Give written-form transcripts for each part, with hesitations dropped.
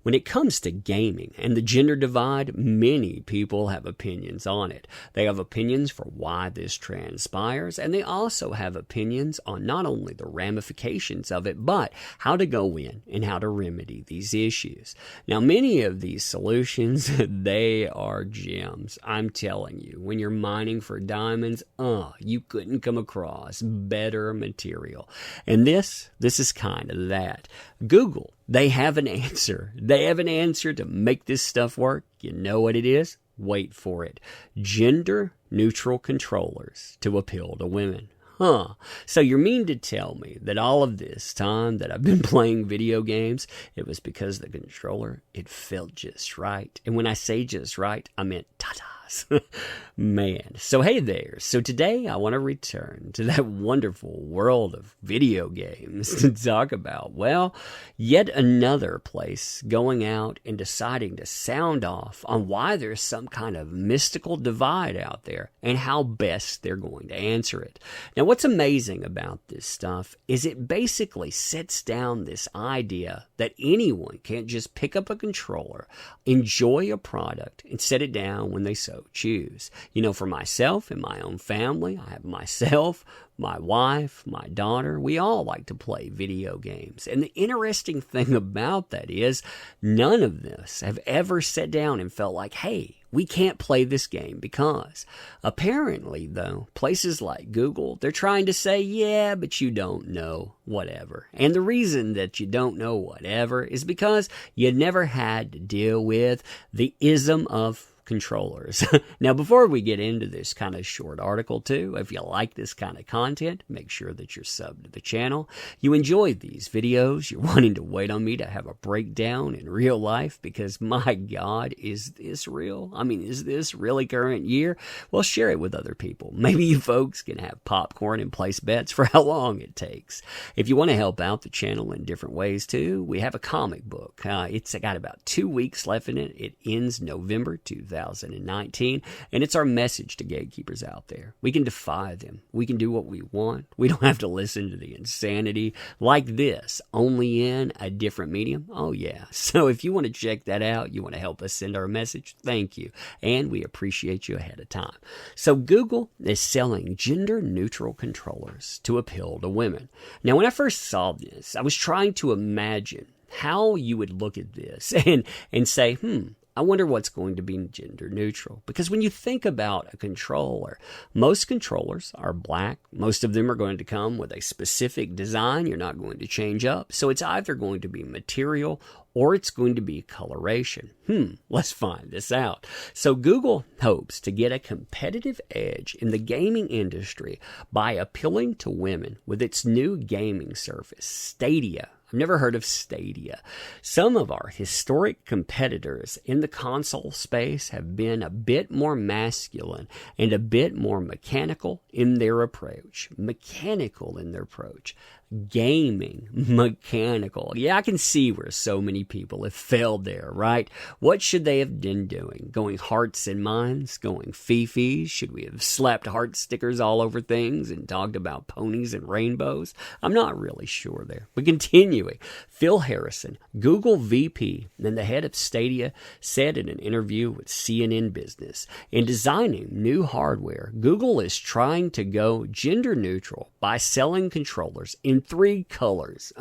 When it comes to gaming and the gender divide, many people have opinions on it. They have opinions for why this transpires, and they also have opinions on not only the ramifications of it, but how to go in and how to remedy these issues. Now, many of these solutions, they are gems. I'm telling you, when you're mining for diamonds, you couldn't come across better material. And this is kind of that. Google, they have an answer. They have an answer to make this stuff work. You know what it is? Wait for it. Gender-neutral controllers to appeal to women. So you mean to tell me that all of this time that I've been playing video games, it was because the controller, it felt just right. And when I say just right, I meant ta-tas. Man. So hey there. So today I want to return to that wonderful world of video games to talk about, well, yet another place going out and deciding to sound off on why there's some kind of mystical divide out there and how best they're going to answer it. Now, what's amazing about this stuff is it basically sets down this idea that anyone can't just pick up a controller, enjoy a product, and set it down when they so choose. You know, for myself and my own family, I have myself, my wife, my daughter, we all like to play video games. And the interesting thing about that is none of us have ever sat down and felt like, hey, we can't play this game because. Apparently, though, places like Google, they're trying to say, yeah, but you don't know whatever. And the reason that you don't know whatever is because you never had to deal with the ism of controllers. Now, before we get into this kind of short article too, if you like this kind of content, make sure that you're subbed to the channel. You enjoyed these videos. You're wanting to wait on me to have a breakdown in real life because my God, is this real? I mean, is this really current year? Well, share it with other people. Maybe you folks can have popcorn and place bets for how long it takes. If you want to help out the channel in different ways too, we have a comic book. It's got about 2 weeks left in it. It ends November 2019, and it's our message to gatekeepers out there. We can defy them. We can do what we want. We don't have to listen to the insanity like this, only in a different medium. Oh yeah. So if you want to check that out, you want to help us send our message, thank you. And we appreciate you ahead of time. So Google is selling gender-neutral controllers to appeal to women. Now, when I first saw this, I was trying to imagine how you would look at this and say, I wonder what's going to be gender neutral. Because when you think about a controller, most controllers are black. Most of them are going to come with a specific design you're not going to change up. So it's either going to be material or it's going to be coloration. Let's find this out. So Google hopes to get a competitive edge in the gaming industry by appealing to women with its new gaming service, Stadia. I've never heard of Stadia. Some of our historic competitors in the console space have been a bit more masculine and a bit more mechanical in their approach. Gaming, mechanical. Yeah, I can see where so many people have failed there, right? What should they have been doing? Going hearts and minds? Going fifis? Should we have slapped heart stickers all over things and talked about ponies and rainbows? I'm not really sure there. But continuing, Phil Harrison, Google VP and the head of Stadia, said in an interview with CNN Business, in designing new hardware, Google is trying to go gender neutral by selling controllers in 3 colors.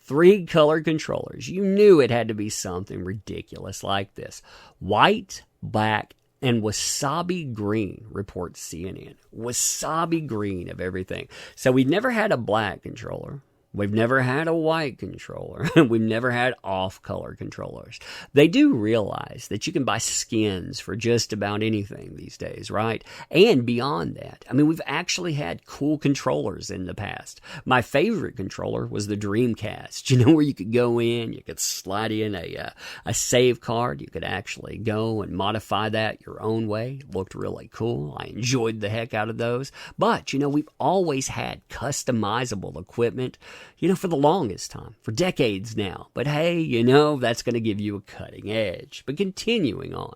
3 color controllers. You knew it had to be something ridiculous like this. White, black, and wasabi green, reports CNN. Wasabi green of everything. So we've never had a black controller. We've never had a white controller. We've never had off-color controllers. They do realize that you can buy skins for just about anything these days, right? And beyond that, I mean, we've actually had cool controllers in the past. My favorite controller was the Dreamcast, you know, where you could go in, you could slide in a save card. You could actually go and modify that your own way. It looked really cool. I enjoyed the heck out of those. But, you know, we've always had customizable equipment, you know, for the longest time, for decades now. But hey, you know, that's going to give you a cutting edge. But continuing on,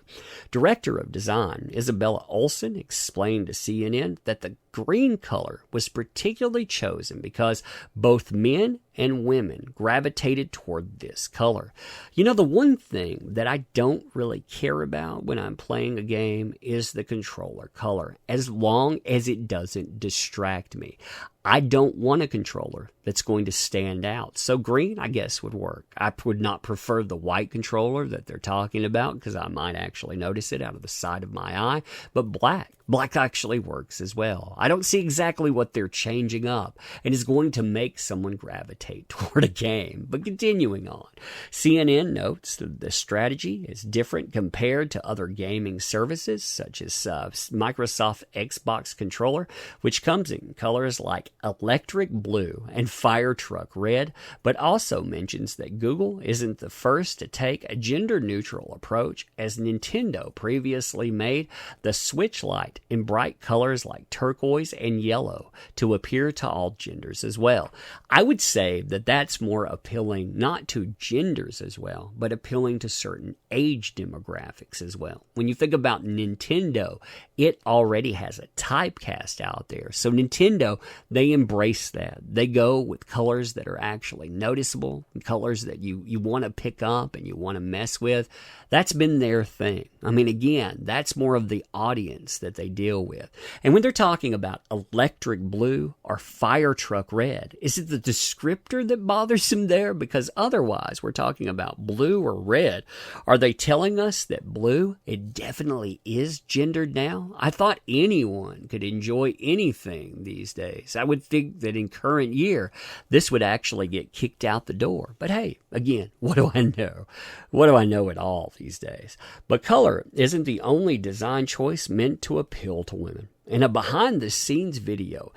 Director of Design Isabella Olsen explained to CNN that the green color was particularly chosen because both men and women gravitated toward this color. You know, the one thing that I don't really care about when I'm playing a game is the controller color, as long as it doesn't distract me. I don't want a controller that's going to stand out. So green, I guess, would work. I would not prefer the white controller that they're talking about because I might actually notice it out of the side of my eye. But black actually works as well. I don't see exactly what they're changing up and is going to make someone gravitate toward a game. But continuing on, CNN notes that the strategy is different compared to other gaming services such as Microsoft Xbox controller, which comes in colors like electric blue and fire truck red, but also mentions that Google isn't the first to take a gender-neutral approach, as Nintendo previously made the Switch Lite in bright colors like turquoise and yellow to appeal to all genders as well. I would say that that's more appealing not to genders as well, but appealing to certain age demographics as well. When you think about Nintendo, it already has a typecast out there. So Nintendo, they embrace that. They go with colors that are actually noticeable, colors that you want to pick up and you want to mess with. That's been their thing. I mean, again, that's more of the audience that they deal with. And when they're talking about electric blue or fire truck red, is it the descriptor that bothers them there? Because otherwise, we're talking about blue or red. Are they telling us that blue, it definitely is gendered now? I thought anyone could enjoy anything these days. I would think that in current year, this would actually get kicked out the door. But hey, again, what do I know? What do I know at all these days? But color isn't the only design choice meant to appeal to women. In a behind-the-scenes video,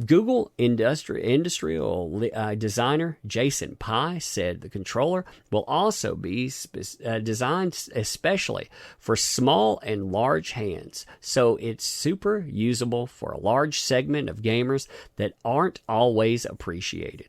Google industrial designer Jason Pye said the controller will also be designed especially for small and large hands, so it's super usable for a large segment of gamers that aren't always appreciated.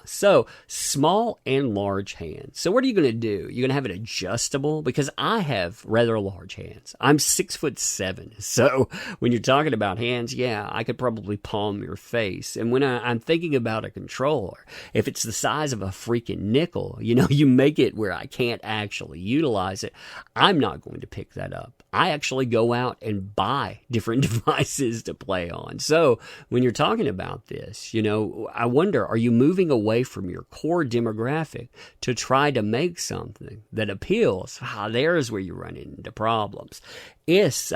So small and large hands. So what are you going to do? You're going to have it adjustable? Because I have rather large hands. I'm 6'7". So when you're talking about hands, yeah, I could probably palm your face. And when I'm thinking about a controller, if it's the size of a freaking nickel, you make it where I can't actually utilize it, I'm not going to pick that up. I actually go out and buy different devices to play on. So when you're talking about this, I wonder, are you moving away from your core demographic to try to make something that appeals? There's where you run into problems. It's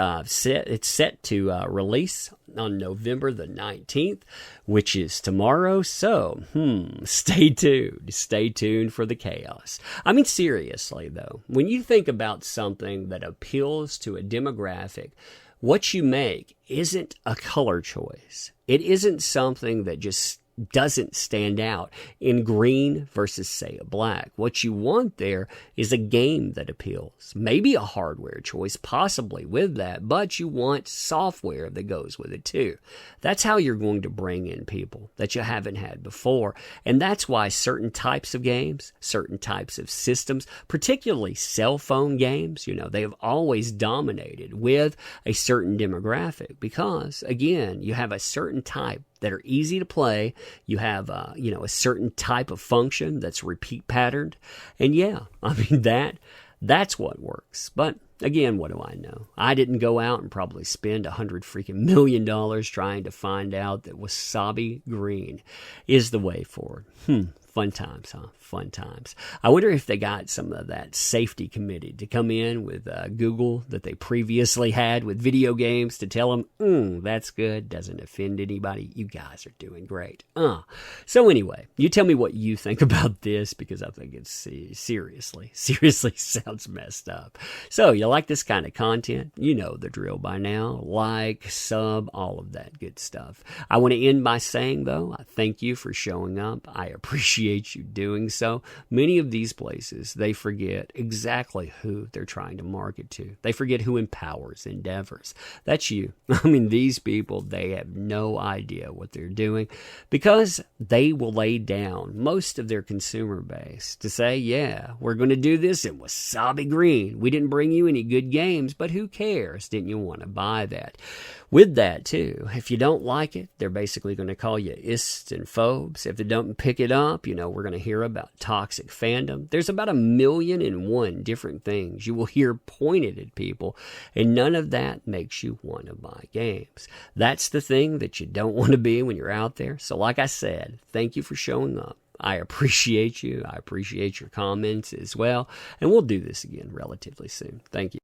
set to release on November the 19th, which is tomorrow. So, stay tuned. Stay tuned for the chaos. I mean, seriously, though, when you think about something that appeals to a demographic, what you make isn't a color choice. It isn't something that just doesn't stand out in green versus, say, a black. What you want there is a game that appeals. Maybe a hardware choice, possibly with that, but you want software that goes with it too. That's how you're going to bring in people that you haven't had before. And that's why certain types of games, certain types of systems, particularly cell phone games, they have always dominated with a certain demographic because, again, you have a certain type that are easy to play. You have, a certain type of function that's repeat patterned. And yeah, I mean, that's what works. But again, what do I know? I didn't go out and probably spend $100 million trying to find out that wasabi green is the way forward. Fun times, huh? Fun times. I wonder if they got some of that safety committee to come in with Google that they previously had with video games to tell them, that's good, doesn't offend anybody. You guys are doing great. So anyway, you tell me what you think about this because I think it's seriously sounds messed up. So you like this kind of content? You know the drill by now. Like, sub, all of that good stuff. I want to end by saying, though, I thank you for showing up. I appreciate you doing so. Many of these places, they forget exactly who they're trying to market to. They forget who empowers endeavors. That's you. I mean, these people, they have no idea what they're doing because they will lay down most of their consumer base to say, yeah, we're going to do this in wasabi green. We didn't bring you any good games, but who cares? Didn't you want to buy that? With that, too, if you don't like it, they're basically going to call you ists and phobes. If they don't pick it up, we're going to hear about toxic fandom. There's about 1,000,001 different things you will hear pointed at people, and none of that makes you want to buy games. That's the thing that you don't want to be when you're out there. So like I said, thank you for showing up. I appreciate you. I appreciate your comments as well. And we'll do this again relatively soon. Thank you.